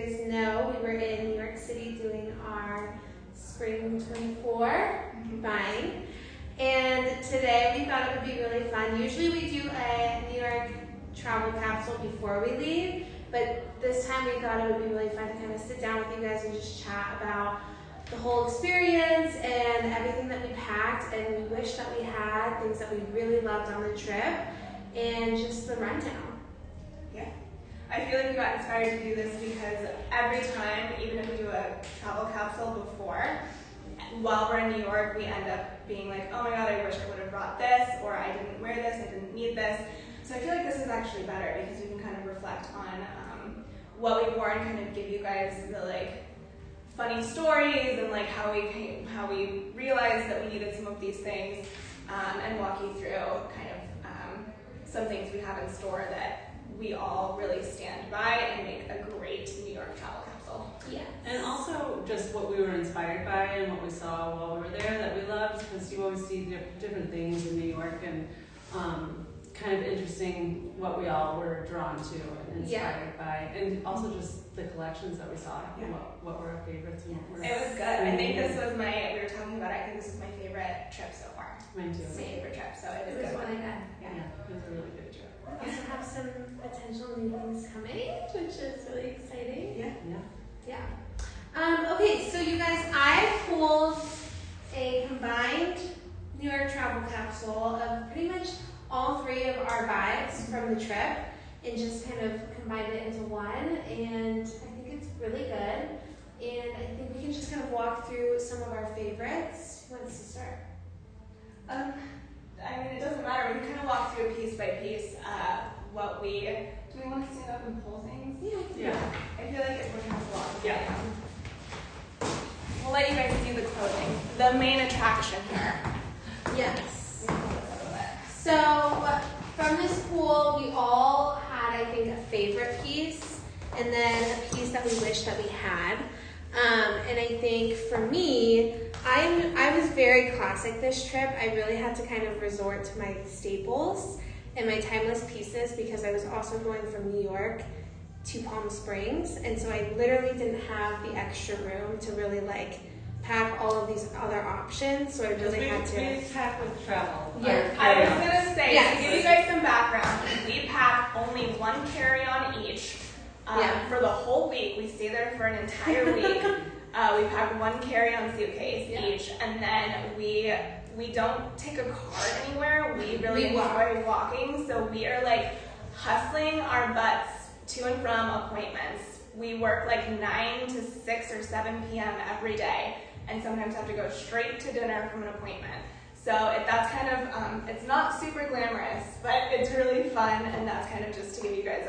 guys know, we were in New York City doing our Spring 24 buying. And today we thought it would be really fun. Usually we do a New York travel capsule before we leave, but this time we thought it would be really fun to kind of sit down with you guys and just chat about the whole experience and everything that we packed and we wish that we had, things that we really loved on the trip, and just the rundown. Yeah. I feel like we got inspired to do this because every time, even if we do a travel capsule before, while we're in New York, we end up being like, oh my god, I wish I would have brought this, or I didn't wear this, I didn't need this. So I feel like this is actually better because we can kind of reflect on what we wore and kind of give you guys the like funny stories and like how we realized that we needed some of these things, and walk you through kind of some things we have in store that we all really stand by and make a great New York travel capsule. Yeah. And also just what we were inspired by and what we saw while we were there that we loved, because you always see different things in New York, and kind of interesting what we all were drawn to and inspired by, and also just the collections that we saw, and what were our favorites. And what were it was good. I think this was we were talking about it, I think this was my favorite trip so far. Mine too. My favorite trip, so it was It was good. really good. Yeah, it was a really good trip. We also have some potential new things coming, which is really exciting. Yeah. Okay, so you guys, I pulled a combined New York travel capsule of pretty much all three of our vibes from the trip and just kind of combined it into one, and I think it's really good, and I think we can just kind of walk through some of our favorites. Who wants to start? I mean, it doesn't matter. We can kind of walk through piece by piece do we want to stand up and pull things? Yeah. I feel like we're kind of walking. Yeah. We'll let you guys see the clothing. The main attraction here. Yes. We can pull this a little bit. So from this pool, we all had, I think, a favorite piece, and then a piece that we wish that we had. And I think for me, I was very classic this trip. I really had to kind of resort to my staples and my timeless pieces because I was also going from New York to Palm Springs, and so I literally didn't have the extra room to really like pack all of these other options, so I really had to. We pack with travel. Yeah. I was gonna say, Yes. to give you guys some background, we pack only one carry-on each. For the whole week. We stay there for an entire week. We pack one carry-on suitcase each, and then we don't take a car anywhere. We really enjoy walking, so we are like hustling our butts to and from appointments. We work like 9 to 6 or 7 p.m. every day, and sometimes have to go straight to dinner from an appointment. So that's kind of, it's not super glamorous, but it's really fun, and that's kind of just to give you guys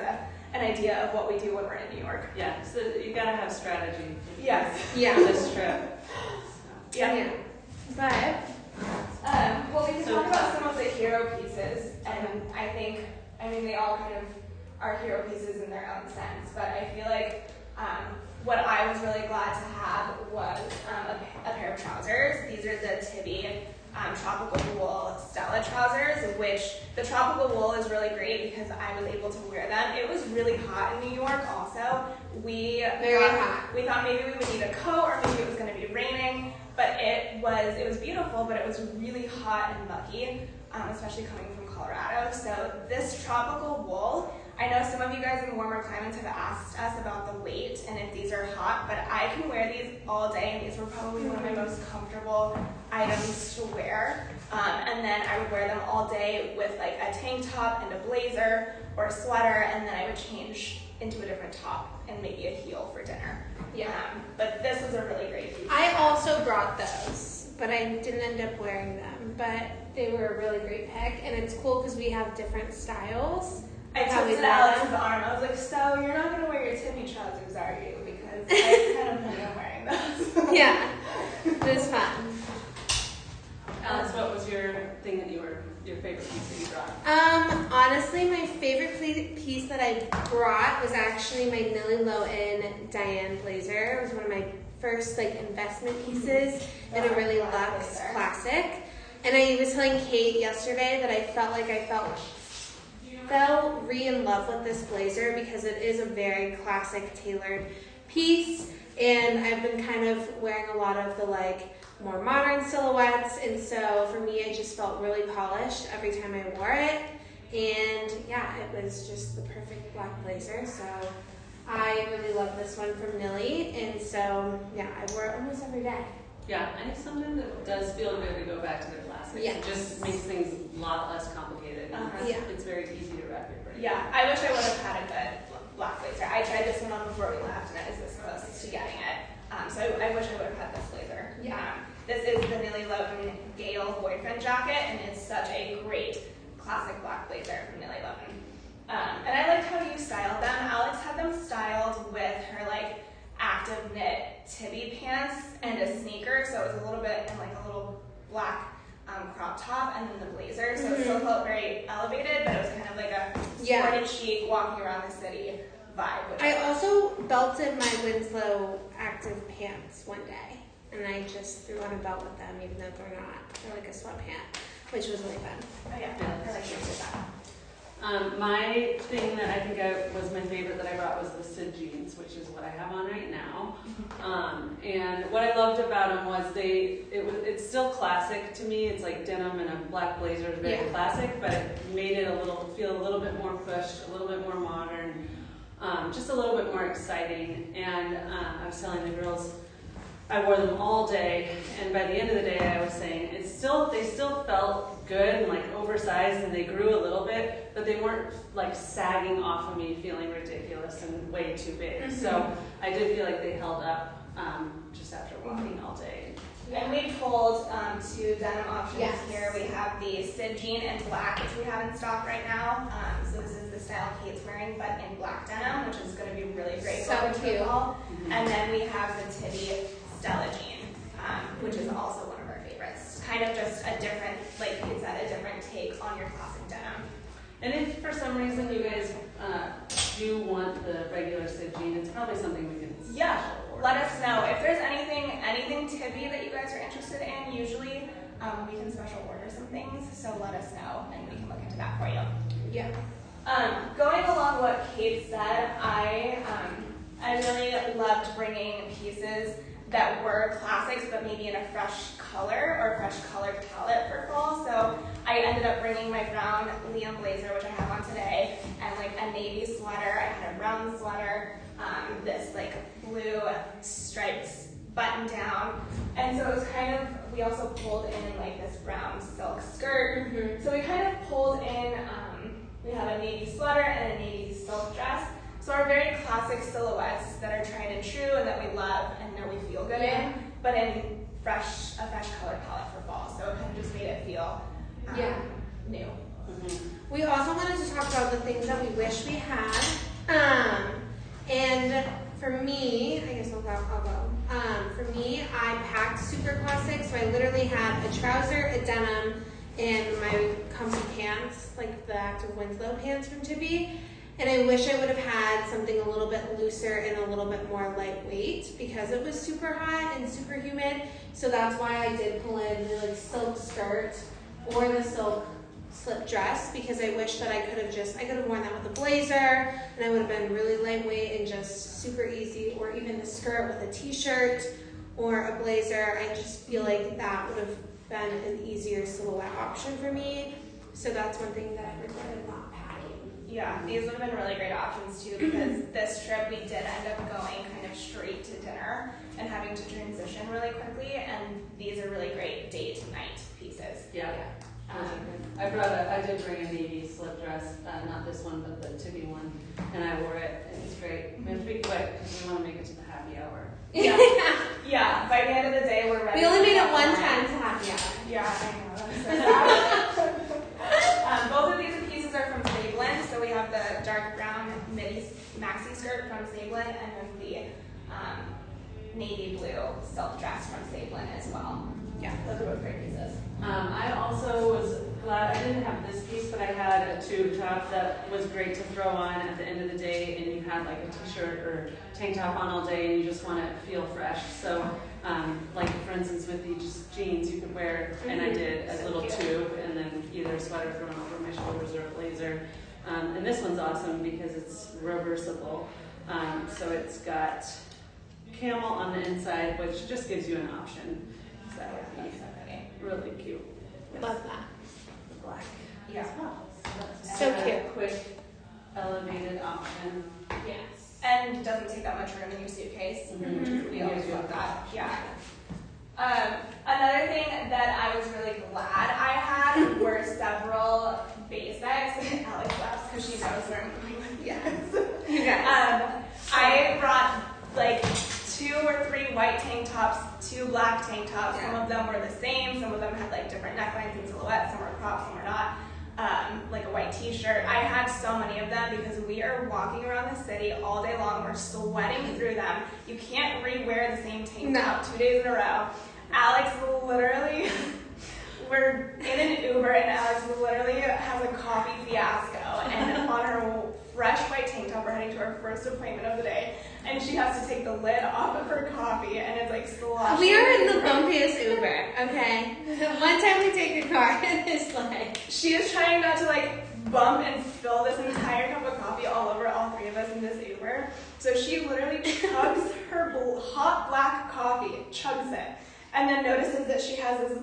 an idea of what we do when we're in New York. Yeah, so you gotta have strategy. Yes. Yeah. For this trip. So. Yeah. But well, we can talk about some of the hero pieces, and I mean, they all kind of are hero pieces in their own sense, but I feel like what I was really glad to have was a pair of trousers. These are the Tibby tropical wool Stella trousers, which the tropical wool is really great because I was able to wear them. It was really hot in New York also. We thought maybe we would need a coat or maybe it was going to be raining, but it was beautiful, but it was really hot and mucky, especially coming from Colorado. So this tropical wool, I know some of you guys in warmer climates have asked us about the weight and if these are hot, but I can wear these all day, and these were probably one of my most comfortable items to wear. And then I would wear them all day with like a tank top and a blazer or a sweater, and then I would change into a different top and maybe a heel for dinner. But this was a really great piece. I also brought those, but I didn't end up wearing them. But they were a really great pick, and it's cool because we have different styles. I twisted Alex's arm. I was like, so you're not going to wear your Tiffany trousers, are you? Because I kind of plan on wearing those. Yeah, it was fun. Alex, what was your thing that your favorite piece that you brought? Honestly, my favorite piece that I brought was actually my Nilly Lohan Diane blazer. It was one of my first like investment pieces in a really luxe classic. And I was telling Kate yesterday that I felt fell in love with this blazer because it is a very classic tailored piece, and I've been kind of wearing a lot of the like more modern silhouettes, and so for me it just felt really polished every time I wore it, and yeah, it was just the perfect black blazer. So I really love this one from Nilly, and so yeah, I wore it almost every day. Yeah, I need something that does feel good to go back to the classics. Yes. It just makes things a lot less complicated. Yeah. It's very easy to wrap your brain. Yeah, I wish I would have had a good black blazer. I tried this one on before we left, and I was this close to getting it. So I wish I would have had this blazer. Yeah. This is the Nilly Loven Gale boyfriend jacket, and it's such a great classic black blazer from Nilly Loven. And I liked how you styled them. Alex had them styled with her like active knit tibby pants and a sneaker, so it was a little bit in like a little black crop top, and then the blazer, so it still felt very elevated, but it was kind of like a sporty chic walking around the city vibe. Which I also belted my Winslow active pants one day, and I just threw on a belt with them, even though they're not. They're like a sweatpant, which was really fun. Oh yeah, I like you did that. My thing that I think was my favorite that I brought was the Sid jeans, which is what I have on right now. And what I loved about them was it's still classic to me. It's like denim and a black blazer is very classic, but it made it feel a little bit more pushed, a little bit more modern, just a little bit more exciting. And I was telling the girls, I wore them all day, and by the end of the day, I was saying they still felt good and like oversized, and they grew a little bit, but they weren't like sagging off of me, feeling ridiculous and way too big. So I did feel like they held up just after walking all day. And we pulled two denim options here. We Yes. have the Sid jean in black, which we have in stock right now. So this is the style Kate's wearing, but in black denim, which is going to be really great So for cute. football. And then we have the Tibby Stella jean, which is also one of our favorites. Kind of just a different, like Kate said, a different take on your classic denim. And if for some reason you guys do want the regular Sid jean, it's probably something we can special order. Let us know if there's anything Tibby that you guys are interested in. Usually we can special order some things, so let us know and we can look into that for you. Yeah. Going along what Kate said, I really loved bringing pieces that were classics but maybe in a fresh color or fresh colored palette for fall. So I ended up bringing my brown Liam blazer, which I have on today, and like a navy sweater. I had a brown sweater, this like blue striped button down, and so it was kind of, we also pulled in like this brown silk skirt. So we kind of pulled in, we have a navy sweater and a navy silk dress. So our very classic silhouettes that are tried and true and that we love and that we feel good in, but in a fresh color palette for fall. So it kind of just made it feel new. We also wanted to talk about the things that we wish we had. And for me, I guess I'll go. For me, I packed super classic, so I literally had a trouser, a denim, and my comfy pants, like the Active Winslow pants from Tibby. And I wish I would have had something a little bit looser and a little bit more lightweight because it was super hot and super humid. So that's why I did pull in the like silk skirt or the silk slip dress, because I wish that I could have worn that with a blazer and I would have been really lightweight and just super easy, or even the skirt with a t-shirt or a blazer. I just feel like that would have been an easier silhouette option for me. So that's one thing that I regretted not packing. Yeah, these would have been really great options too, because this trip we did end up going kind of straight to dinner and having to transition really quickly, and these are really great day to night pieces. Yeah. I did bring a navy slip dress, not this one, but the Tibby one, and I wore it, and it's great. We have to be quick because we want to make it to the happy hour. Yeah, by the end of the day we're ready. We only made it one time to happy hour. Yeah, I know. That's so sad. Both of these pieces are from Sablen, so we have the dark brown midi maxi skirt from Sablen, and then the navy blue silk dress from Sablen as well. Yeah, those are both great pieces. I also was glad I didn't have this piece, but I had a tube top that was great to throw on at the end of the day, and you had like a t-shirt or tank top on all day and you just want to feel fresh. So like for instance with the just jeans you could wear, and I did a little tube and then either a sweater thrown over my shoulders or a blazer. And this one's awesome because it's reversible. So it's got camel on the inside, which just gives you an option. So that would be really cute. Love that. The black Yeah. as well. So a cute. Quick elevated option. Yes. And doesn't take up much room in your suitcase. Mhm. We always love that. Yeah. Another thing that I was really glad I had were several basics. Alex laughs because she knows where I'm going with this. You guys. I brought like 2 or 3 white tank tops, 2 black tank tops. Some of them were the same. Some of them had like different necklines and silhouettes. Some were cropped, some were not. Like a white t-shirt. I had so many of them because we are walking around the city all day long. We're sweating through them. You can't re-wear the same tank top 2 days in a row. Alex literally, we're in an Uber and Alex literally has a coffee fiasco, and on her fresh white tank top, we're heading to our first appointment of the day, and she has to take the lid off of her coffee, and it's like sloshing. We are in the bumpiest Uber, okay? One time we take a car and it's like... She is trying not to like bump and spill this entire cup of coffee all over all 3 of us in this Uber. So she literally chugs her hot black coffee, chugs it, and then notices that she has this,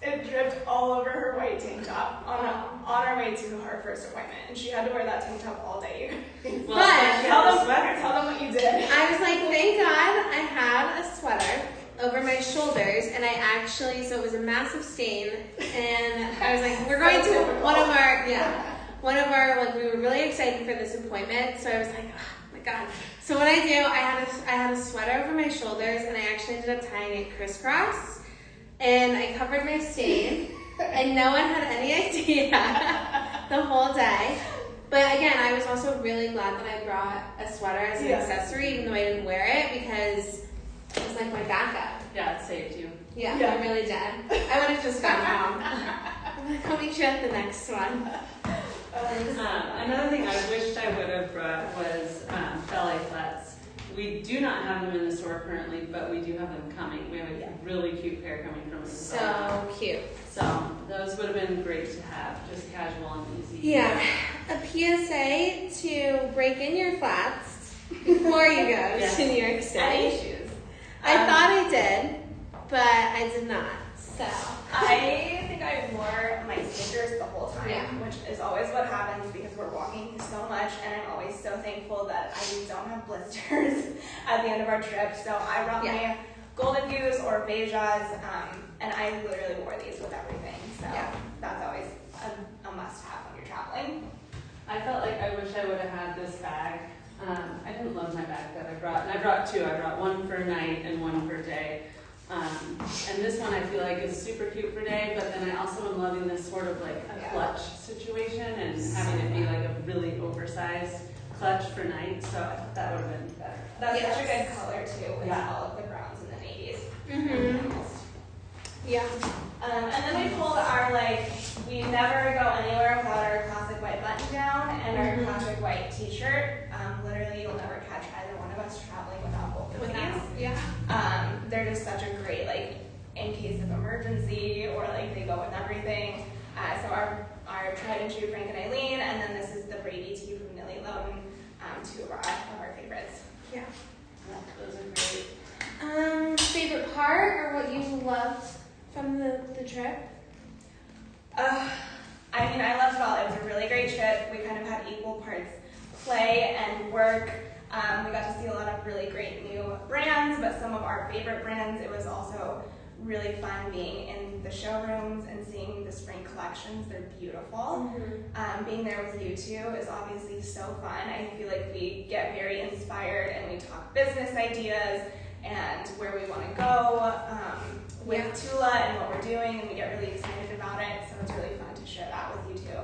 it dripped all over her white tank top on our way to her first appointment. And she had to wear that tank top all day. Well, But tell them what you did. I was like, thank God I had a sweater over my shoulders, and I actually, so it was a massive stain, and I was like, we're going to one of our, like, we were really excited for this appointment, so I was like, oh my God. So what I do, I had a sweater over my shoulders, and I actually ended up tying it crisscross, and I covered my stain, and no one had any idea the whole day. But again, I was also really glad that I brought a sweater as an accessory, even though I didn't wear it, because it was like my backup. Yeah, it saved you. Yeah, I really did. I would have just gone home. I'm like, I'll meet you at the next one. Another thing I wished I would have brought was ballet flats. We do not have them in the store currently, but we do have them coming. We have a really cute pair coming from the store. So cute. So those would have been great to have, just casual and easy. Yeah. A PSA to break in your flats before you go to New York City. Any shoes. I thought I did, but I did not. So I think I wore my sneakers the whole time, which is always what happens because we're walking so much, and I'm always so thankful that I don't have blisters at the end of our trip. So I brought my Golden Goose or Beijas, and I literally wore these with everything. So that's always a must-have when you're traveling. I felt like I wish I would have had this bag. I didn't love my bag that I brought, and I brought 2. I brought one for night and one for day. And this one I feel like is super cute for day, but then I also am loving this sort of like a clutch situation and having it be like a really oversized clutch for night. So I thought that would have been better. That's such a good color too, with all of the browns and the navies. yeah. And then we pulled our we never go anywhere without our classic white button down and our classic white t-shirt. Literally, you'll never catch either one of us traveling without both of these. Yeah. They're just such a great in case of emergency or they go with everything. So our tried and true Frank and Eileen, and then this is the Brady tee from Nilly Lowen, 2 of our favorites. Yeah. Those are great. Favorite part or what you loved from the trip? I mean, I loved it all. It was a really great trip. We kind of had equal parts play and work. We got to see a lot of really great new brands, but some of our favorite brands. It was also really fun being in the showrooms and seeing the spring collections. They're beautiful. Being there with you two is obviously so fun. I feel like we get very inspired and we talk business ideas and where we want to go with Tula and what we're doing, and we get really excited about it. So it's really fun to share that with you two.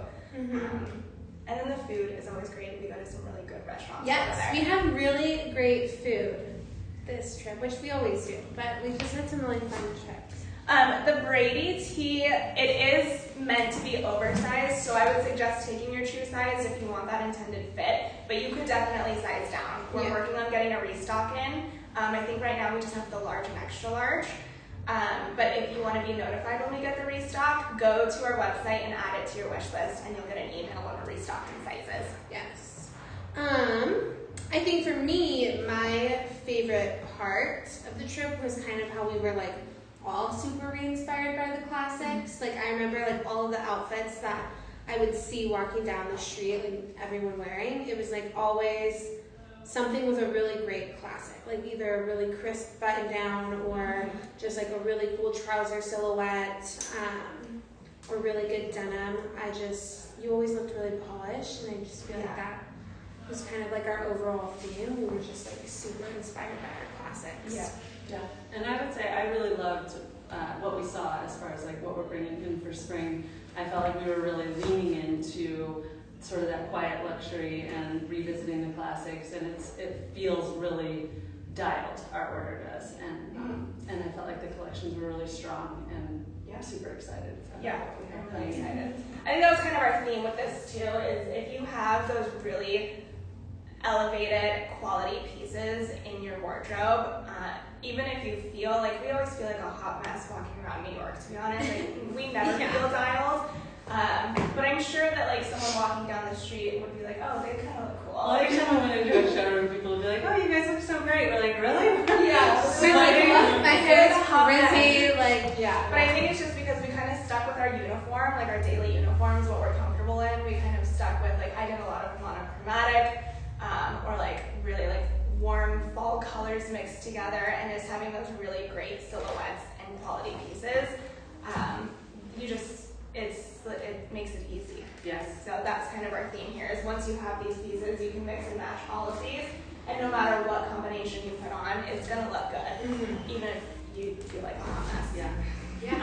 And then the food is always great. We go to some really good restaurants. Yes, we have really great food this trip, which we always do, but we just had some really fun trips. The Brady tee, it is meant to be oversized, so I would suggest taking your true size if you want that intended fit, but you could definitely size down. We're working on getting a restock in. I think right now we just have the large and extra large. But if you want to be notified when we get the restock, go to our website and add it to your wish list, and you'll get an email when we're restocking sizes. Yes. I think for me, my favorite part of the trip was kind of how we were like all super re-inspired by the classics. Like I remember like all of the outfits that I would see walking down the street, like everyone wearing. It was like always something with a really great classic, like either a really crisp button down or just like a really cool trouser silhouette, or really good denim. You always looked really polished, and I just feel like that was kind of like our overall theme. We were just like super inspired by our classics. Yeah. And I would say I really loved what we saw as far as like what we're bringing in for spring. I felt like we were really leaning into sort of that quiet luxury and revisiting the classics, and it feels really dialed. Our order does, and I felt like the collections were really strong, and I'm super excited. I'm really excited. I think that was kind of our theme with this too. Is if you have those really elevated quality pieces in your wardrobe, even if you feel like, we always feel like a hot mess walking around New York, to be honest. Like, we never feel dialed. But I'm sure that like someone walking down the street would be like, oh, they kind of look cool. Well, every time I went into a showroom, people would be like, oh, you guys look so great. We're like, really? Yeah. We're like, my hair is frizzy, like, But I think it's just because we kind of stuck with our uniform, like our daily uniforms, what we're comfortable in. We kind of stuck with, like, I did a lot of monochromatic, or like really like warm fall colors mixed together, and just having those really great silhouettes and quality pieces. It makes it easy. Yes. So that's kind of our theme here, is once you have these pieces, you can mix and match all of these, and no matter what combination you put on, it's gonna look good, even if you feel like a hot mess. Yeah.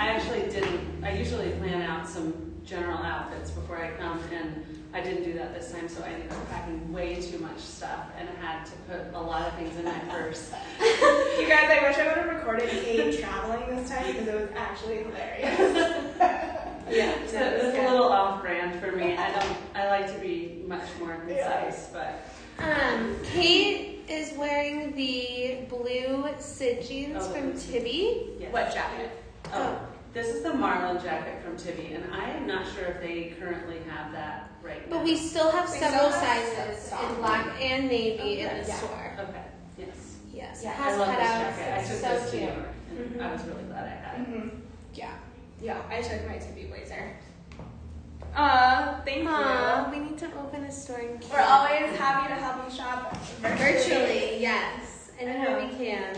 I usually plan out some general outfits before I come, and I didn't do that this time, so I ended up packing way too much stuff, and I had to put a lot of things in my purse. You guys, I wish I would have recorded Kate traveling this time, because it was actually hilarious. So it was a little off-brand for me. I like to be much more concise, but. Kate is wearing the blue Sid jeans from Tibby. Yes. What jacket? This is the Marlin jacket from Tibby, and I am not sure if they currently have that right now. But we still have several sizes in black and navy in the store. Okay. Yes. Yes. Yeah, It has I love this cutouts. jacket. I took It's this so to New cute. York, and I was really glad I had it. Yeah, I took my Tibby blazer. Thank you. We need to open a store in Canada. We're always happy to help you shop virtually. Yes, anywhere we can.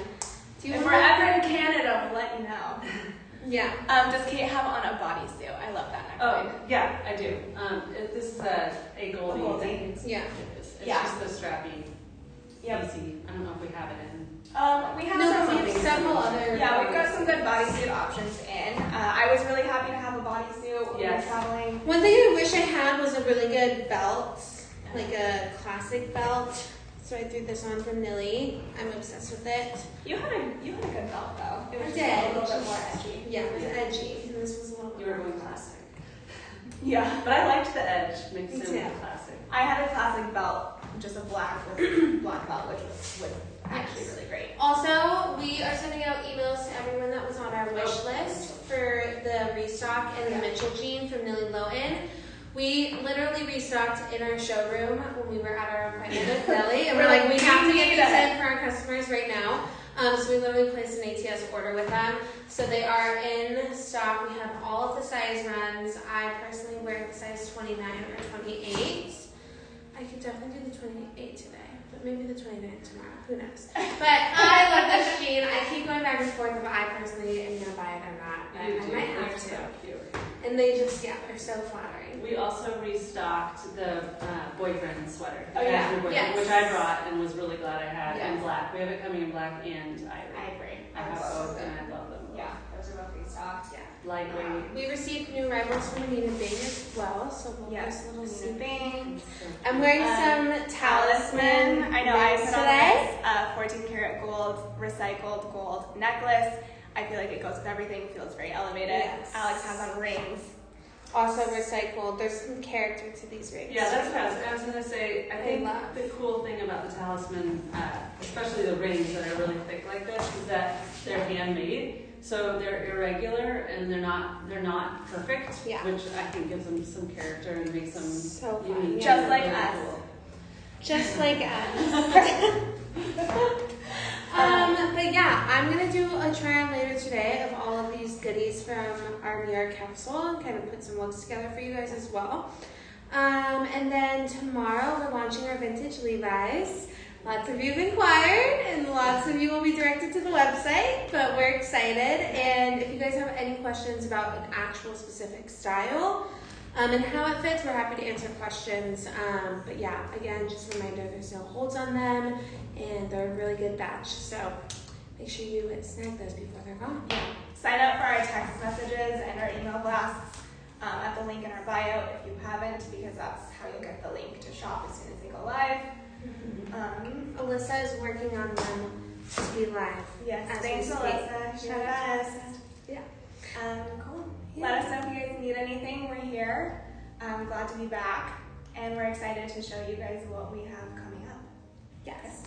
If we're ever in Canada, we'll let you know. Yeah. Does Kate have on a bodysuit? I love that Oh, neckline. yeah, I do. This is a Goldie. A Goldie. It's Yeah. just the strappy. Yep. Easy. I don't know if we have it in. We have several other. Yeah, we've got some good bodysuit options in. I was really happy to have a bodysuit when we were traveling. One thing I wish I had was a really good belt, like a classic belt. So I threw this on from Nilly. I'm obsessed with it. You had a good belt though. It was I just did. a little bit more edgy. Yeah, it was edgy, and this was a little. You were going classic. Yeah. But I liked the edge mixed Me in too. with classic. I had a classic belt, just a black with black belt, which was actually really great. Also, we are sending out emails to everyone that was on our wish list for the restock and the Mitchell jean from Nilly Lowen. We literally restocked in our showroom when we were at our appointment with Nelly, and we're like, we have to get these in for our customers right now. So we literally placed an ATS order with them. So they are in stock. We have all of the size runs. I personally wear the size 29 or 28. I could definitely do the 28 today, but maybe the 29 tomorrow. Who knows? But I love this jean. I keep going back and forth if I personally am going to buy it or not. But I might have to. So cute. And they just, they're so flattering. We also restocked the boyfriend sweater, the Oh, yeah. cashmere boyfriend, Yes. which I brought and was really glad I had, in Yes. black. We have it coming in black and I ivory. agree. I have both and I love them. Yeah, those are both restocked. Yeah. Lightweight. We received new arrivals from Anita Bing as well, so we'll Yes, post a little Anita sneak Bing. peek. I'm wearing some Talisman. I know I rings put on today. this 14 karat gold, recycled gold necklace. I feel like it goes with everything, feels very elevated. Yes. Alex has on rings. Also recycled. There's some character to these rings. Yeah, that's what I was going to say. I think love. the cool thing about the Talisman, especially the rings that are really thick like this, is that they're handmade. So they're irregular and they're not perfect, Yeah. which I think gives them some character and makes them So fun, unique. yeah. Just like Really us. cool. Just like us. But yeah, I'm gonna do a try on later today of all of these goodies from our New York capsule and kind of put some looks together for you guys as well. And then tomorrow we're launching our vintage Levi's. Lots of you have inquired and lots of you will be directed to the website, but we're excited. And if you guys have any questions about an actual specific style and how it fits, we're happy to answer questions. But yeah, again, just a reminder, there's no holds on them and they're a really good batch. So make sure you snag those before they're gone. Yeah. Sign up for our text messages and our email blasts at the link in our bio if you haven't, because that's how you'll get the link to shop as soon as they go live. Alyssa is working on them to be live. Yes, as thanks, we speak. Alyssa. You're Shout the out to best. Alyssa. Yeah. Cool. Yeah. Let us know if you guys need anything. We're here. I'm glad to be back, and we're excited to show you guys what we have coming up. Yes.